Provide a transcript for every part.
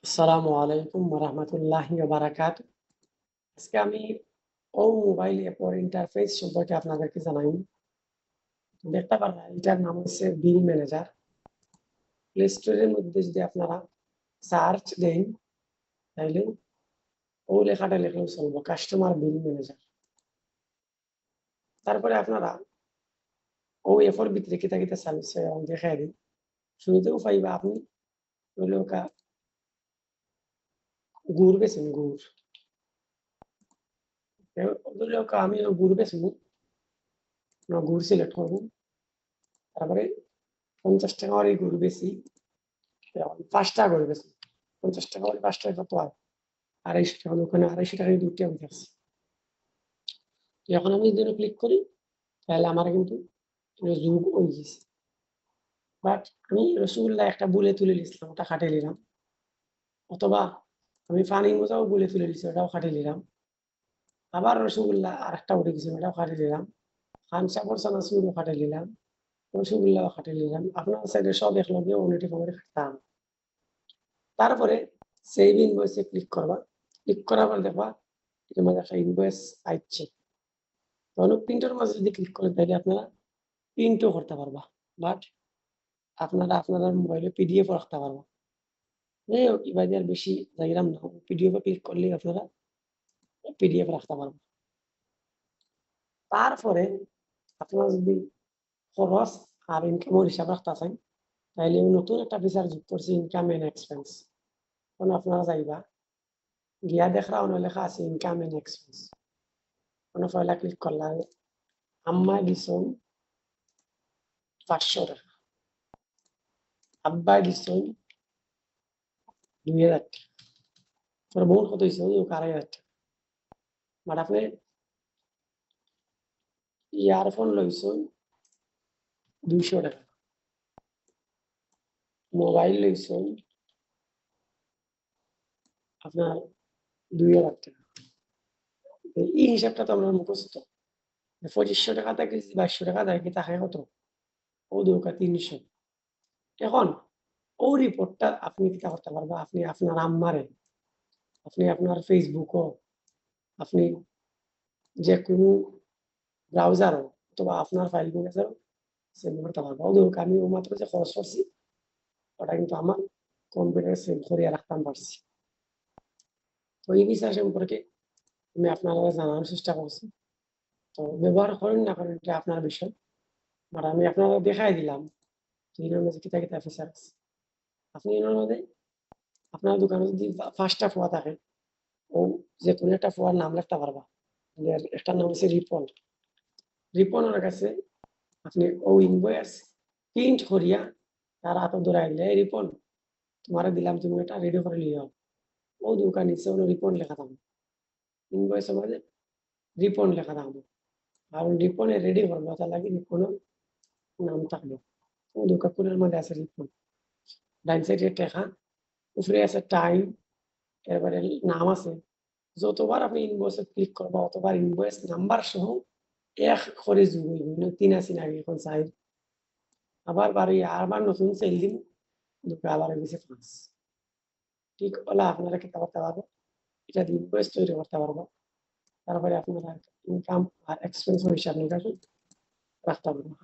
আসসালামু আলাইকুম ওয়া রাহমাতুল্লাহি ওয়া বারাকাতুহু। আজকে আমি মোবাইল অ্যাপের ইন্টারফেস সম্পর্কে আপনাদেরকে জানাই। দেখতে পারবেন এটার নাম হচ্ছে বিল ম্যানেজার। প্লে স্টোরের মধ্যে যদি আপনারা সার্চ দেন তাইলে লেখাটা লিখলেও চলবে কাস্টমার বিল ম্যানেজার। তারপরে আপনারা অ্যাপের ভিতরে কিতা সার্ভিস দেখায় দিই। শুরুতেও পাইবা আপনি হইলো গুড় বেচেন গুড়। আমি গুড় বেচবো, গুড় সিলেক্ট করবো। তারপরে ৳৫০ করে গুড় বেশি, ৫ টাকা করে বেশি। ৳৫০ করে ৫ টাকা কত হয়? ৳২৫০ ওখানে ৳২৫০ দিয়ে ২ টা হইতাছে। যখন আমি এখানে ক্লিক করি তাহলে আমার কিন্তু যোগ হয়ে গেছে। বাট আমি রসুগুল্লা একটা বুলে তুলে নিছিলাম, ওটা খাটাই নিলাম। অথবা আমি পানি মোজাও বুলে তুলে নিছি, ওটাও খাটাই নিলাম। আবার রসগোল্লা আরেকটা উঠে গেছিল, ওটাও খাটাই নিলাম। খানসাগর চানাচুরও খাটাই নিলাম, রসগোল্লাও খাটাই নিলাম। আপনার সাইডে সব একলগে ওলরেডি করে খাটাম। তারপরে সেভ ইনভয়েসে ক্লিক করবা। ক্লিক করার পর দেখবা এটার মধ্যে একটা ইনভয়েস আইচ্ছে। তখন প্রিন্টের মাঝে যদি ক্লিক করেন তাইলে আপনারা প্রিন্টও করতে পারবা। বাট আপনারা আপনাদের মোবাইলে পিডিএফ ও রাখতে পারবা। যাই হোক এবার আর বেশি যাইলাম না। পিডিএফ এ ক্লিক করলেই আপনারা পিডিএফ রাখতে পারবেন। তারপরে আপনারা যদি খরচ আর ইনকামের হিসাব রাখতে চান তাইলে নতুন একটা ফিচার যোগ করছি ইনকাম এন্ড এক্সপেন্স। তখন আপনারা যাইবা, গিয়া দেখরা ওখানে লেখা আছে ইনকাম এন্ড এক্সপেন্স। ওখানে পয়লা ক্লিক করলা, আম্মা দিছুন ৳৫০০, আব্বাই দিছুন ৳২,০০০। তোর বোন কত দিছে? ও ৳২,৫০০। বাট আপনি ইয়ারফোন লইছুন ৳২০০, মোবাইল লইছুন আপনার ৳২,০০০। এই হিসাবটা তো আপনার মুখস্থ। ৳২৫০০ থেকে যদি ৳২২০০ দেয় কি থাকে কত? ও দৌকা ৩০০। এখন রিপোর্টটা আপনি কিতা করতে পারবা? আপনি আপনার আম্মারে, আপনি আপনার ফেসবুকও, আপনি যেকোনো ব্রাউজারও অথবা আপনার ফাইল ম্যানেজারও সেন্ড করতে পারবা। আমি মাত্র যে খরচ করছি ওটা কিন্তু আমার কম্পিউটারে সেভ করিয়া রাখতাম পারছি। তো এই বিষয় সম্পর্কে আমি আপনারা জানানোর চেষ্টা করছি। তো ব্যবহার করেন না করেন এটা আপনার বিষয়। বাট আমি আপনারা দেখাই দিলাম যে এটার মধ্যে কিতা ফিচার আছে। আপনি এটার মধ্যে আপনার দোকানে যদি ৫ টা ফোয়া থাকে, ও যেকোনো একটা ফোয়ার নাম লিখতে পারবা। একটার নাম হচ্ছে রিপন। রিপনের কাছে আপনি ইনভয়েস প্রিন্ট করিয়া তার হাতে ধরাই দিলে, "এই রিপন তোমারে দিলাম তুমি এটা রেডি করে লিয়াও।" দোকান নিচে হলো রিপন লেখা থাকবে। ইনভয়েসের মধ্যে রিপন লেখা থাকবে। কারণ রিপনে রেডি করবো তার লাগে রিপনের নাম থাকবে। দোকানের মধ্যে আছে রিপন। ডাইন সাইডে টেকা, উপরে আছে টাইম, এরপরে নাম আছে। যতবার আপনি ইনভয়েসে ক্লিক করবা অতবার ইনভয়েস নাম্বার সহ এক করে যোগ হইব। ৩ আছে নাকি এখন ৪। আবার বাড়িয়ে আবার নতুন সেল দিম, আবার হয়ে গেছে ৫। ঠিক হলে আপনারা কি করতে পারবেন? এটা দিয়ে ইনভয়েস তৈরি করতে পারবো। তারপরে আপনারা ইনকাম আর এক্সপেন্স এর হিসাব নিকাশ রাখতে পারবেন।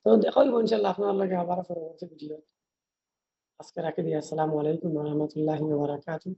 তো দেখা হইব ইনশাআল্লাহ আপনার লগে আবার পরবর্তী ভিডিও। আজকে রাখি দিই। আসসালামু আলাইকুম ওয়া রাহমাতুল্লাহি ওয়া বারাকাতুহু।